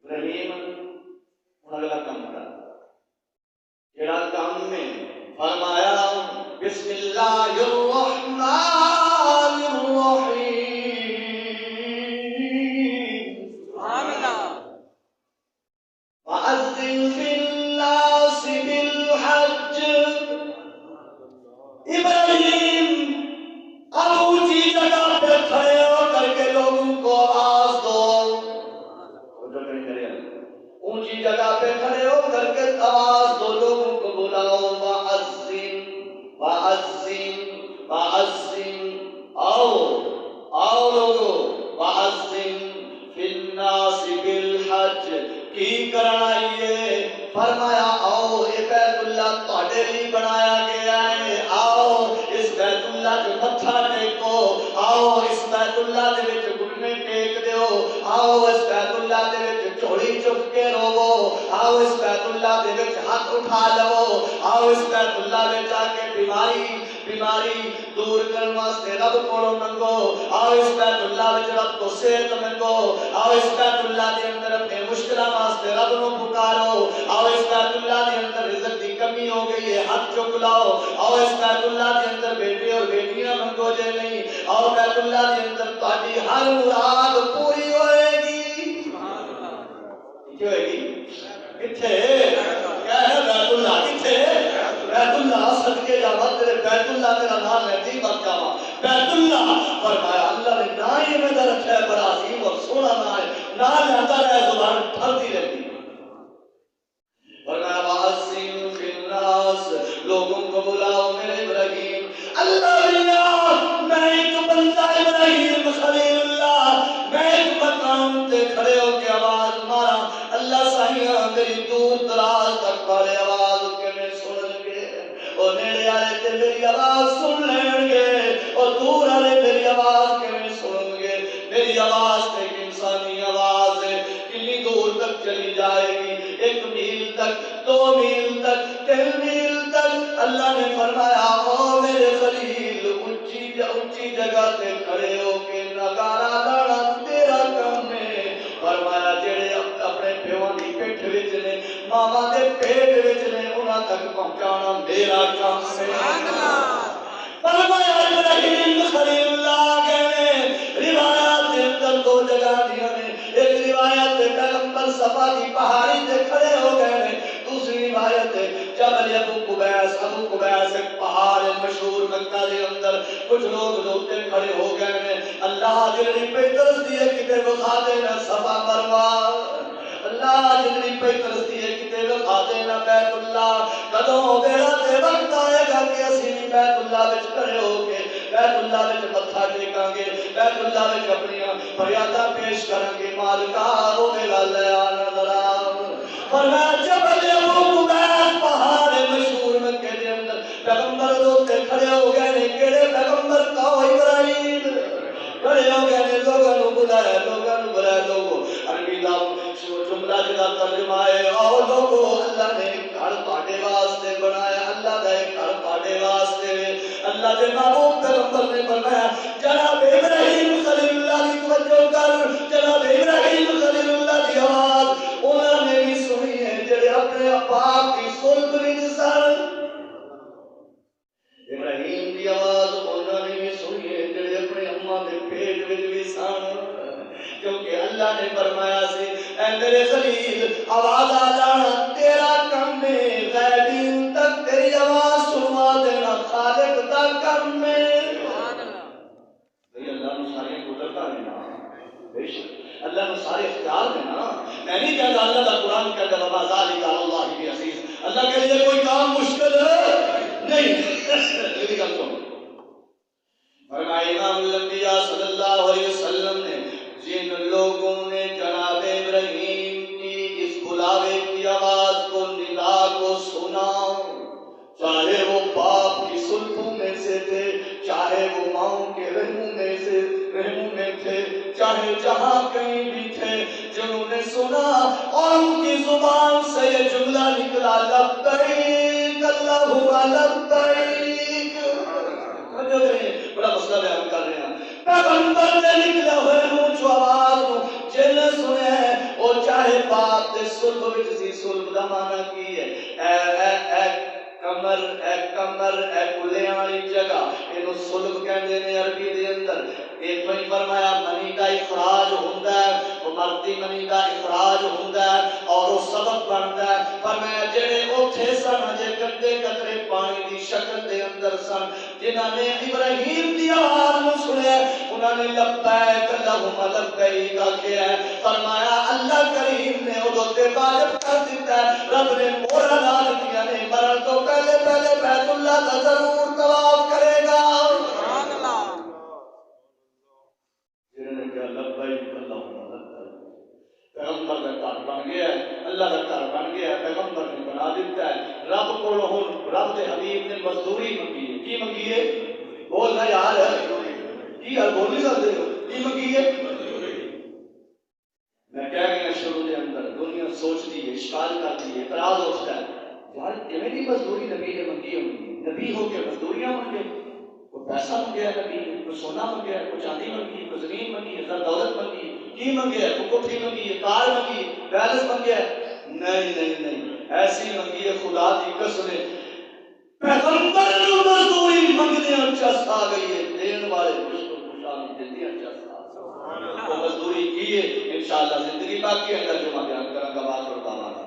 ابراہیم اگلا کام کر جڑا کام میں فرمایا بسم اللہ الرحمن الرحیم سبحان اللہ وَأَذِّنْ فِي النَّاسِ بِالْحَجِّ ابراہیم اب اونچی جگہ پہ کھڑے ہو کر کے لوگوں کو آواز دو اونچی جگہ پہ کھڑے ہو کر کے آواز دو لوگوں کو بلاؤ وَأَذِّنْ وَأَذِّنْ وَأَذِّنْ آؤ لوگو وَأَذِّنْ فِي النَّاسِ بِالْحَجِّ کی کرنا یہ فرمایا آؤ یہ بیت اللہ تہاڈے لیے بنایا گیا ہے آؤ اس بیت اللہ کے متھا ٹیکو آؤ اس بیت اللہ دے وچ گھٹنے ٹیک دیو آؤ اس بیت اللہ دے وچ جھولی چک کے روو آؤ اس بیت اللہ دے وچ ہاتھ اٹھا لو آؤ اس بیت اللہ وچ جا کے بیماری دور کرنے واسطے رب کولوں منگو آؤ اس بیت اللہ وچ رب کو صحت منگو آؤ اس بیت اللہ دے اندر اپنے مشکلاں واسطے رب نو پکارو آؤ اس بیت اللہ دے اندر رزق دی کمی ہو گئی ہے ہاتھ چک لاؤ آؤ اس بیت اللہ دے اندر بیٹے اور بیٹیاں منگو جے نہیں آؤ بیت اللہ دے اندر تہاڈی ہر مراد پوری ہوئے گی سبحان اللہ کی ہوئے گی کتھے کیا ہے بیت اللہ کتھے بیت اللہ صدقے جاوا تیرے بیت اللہ تیرا نام لیتی بات جاوا بیت اللہ فرمایا اللہ نے نا ہی میں در رکھا ہے بڑا عظیم اور سونا نا ہے نا لیتا رہے زبان ٹھلتی رہتی فرمایا وَأَذِّنْ فِي النَّاسِ لوگوں کو بلاؤ میرے ابراہیم اللہ میں ایک بندہ ابراہیم خلیل اللہ میں ایک مقام تے کھڑے ہو کے آواز مارا اللہ سائیاں میری دور دراز تک والے آواز کے میں سن گے اور نیڑے آلے تے میری آواز سن لیں گے اور دور آلے میری آواز کے میں سن گے میری آواز تے ایک انسانی آواز ہے کتنی دور تک چلی جائے گی 1 میل تک 2 میل تک 3 میل تک اللہ نے فرمایا او میرے خلیل اونچی جگہ تے کھڑے ہو کے نگارا لانا تیرا کام ہے فرمایا جڑے اپنے پیواں دی پیٹھ وچ نے ماواں دے پیٹ وچ نے انہاں تک پہنچانا میرا کام ہے سبحان اللہ فرمایا ابراہیم خلیل اللہ کہنے روایات دے اندر 2 جگہ دیاں نے ایک روایت تے پیغمبر صفا دی پہاڑی تے کھڑے ہو گئے نے دوسری روایت ہے جبل ابو قبیس ایک پہاڑ مشہور مکہ دے اندر کچھ لوگ دوتے کھڑے ہو گئے نے اللہ جلدی پہ ترستی ہے کتے بخا دینا صفا مروا اللہ جلدی پہ ترستی ہے کتے بخا دینا بیت اللہ کدوں بیڑا تے وقت آئے گا کہ اسی بیت اللہ وچ کھڑے ہو کے بیت اللہ وچ متھا ٹیکاں گے بیت اللہ وچ اپنی فریاداں پیش کریں گے مالکا او میرا لیا نظر آ فرمایا جبل ابو قبیس پہاڑ مشہور مکے دے اندر پیغمبر دوتے کھڑے ہو گئے نے کیڑے پیغمبر کہو ابراہیم کھڑے ہو گئے نے لوگوں نو بلایا لوگوں عربی دا جملہ جدا ترجمہ ہے او لوگو اللہ نے گھر تہاڈے واسطے بنایا اللہ دا گھر تہاڈے واسطے اللہ دے محبوب پیغمبر نے فرمایا جناب ابراہیم خلیل اللہ دی توجہ کر جناب ابراہیم خلیل اللہ دی آواز انہاں نے بھی سنی ہے جڑے اپنے باپ کی صلب وچ سن ابراہیم دی آواز انہاں نے بھی سنی ہے جڑے اپنے اماں دے پیٹ وچ بھی سن کیونکہ اللہ نے فرمایا سی اے میرے خلیل آواز آ جانا تیرا کم ہے غیبین تک تیری آواز سنوا دینا خالق دا کم ہے سبحان اللہ اللہ نے ساری قدرت ہے نا بے شک اللہ نے سارے اختیار ہے نا میں نہیں کہتا اللہ کا قرآن کہتا وما ذالک علی اللہ بعزیز اللہ کے لیے کوئی کام مشکل نہیں میری گل سنو فرمایا امام الانبیاء صلی اللہ علیہ وسلم نے جن لوگوں نے جناب ابراہیم کی اس بلاوے کی آواز کو ندا کو سنا چاہے وہ باپ کی سلطوں میں سے تھے چاہے وہ ماؤں کے رحموں میں تھے چاہے جہاں کہیں بھی تھے جنہوں نے سنا اور ان کی زبان سے یہ جملہ نکلا لبیک اللہم لبیک بڑا مسئلہ بیان کر رہے ہیں پیغمبر نے نکلا ہوئے منہ جو آواز جن سنے وہ چاہے اللہ پاک دے صلب وچ سی صلب دا معنی کی ہے اے کمر اے کلیاں والی جگہ اینو صلب کہندے نے عربی دے اندر ایک وچ فرمایا منی دا اخراج ہوندا ہے او مردی منی دا اخراج ہوندا ہے اور او سبب بندا ہے فرمایا جڑے اوتھے سن جے گندے قطرے پانی دی شکل دے اندر سن جنہاں نے ابراہیم دی آواز نو سنیا انہاں نے لبیک اللہم لبیک آکھیا ہے فرمایا اللہ کریم نے او تے واجب کر دیتا ہے رب نے مورا لا دتیاں نے مرن تو پہلے بیت اللہ کا ضرور طواف کرے گا سبحان اللہ جنہوں نے کہا لبیک اللہم لبیک پیغمبر کا گھر بن گیا ہے اللہ کا گھر بن گیا ہے پیغمبر نے بنا دیتا ہے رب کو رب دے حبیب نے مزدوری منگی ہے کی منگی ہے بول رہا یار کی یار بول نہیں سکتے ہو کی منگی ہے میں کہہ گیا شروع کے اندر دنیا سوچتی ہے اشکال کرتی ہے اعتراض اٹھتا ہے یار کیویں دی مزدوری نبی نے منگی ہوگی نبی ہو کے مزدوریاں منگے کوئی پیسہ منگیا نبی نے کوئی سونا منگیا کوئی چاندی منگی کوئی زمین منگی زر دولت منگی کی منگیا کوئی کوٹھی منگی کار منگی پیلس منگیا نہیں ایسی منگی ہے خدا دی قسم پیغمبر نو مزدوری منگنے چس آ گئی ہے دین والے مشکل خوشحالی دیندی چس آ وہ مزدوری کی ہے انشاءاللہ زندگی باقی ہے اندر جو میں بیان کروں گا بات اور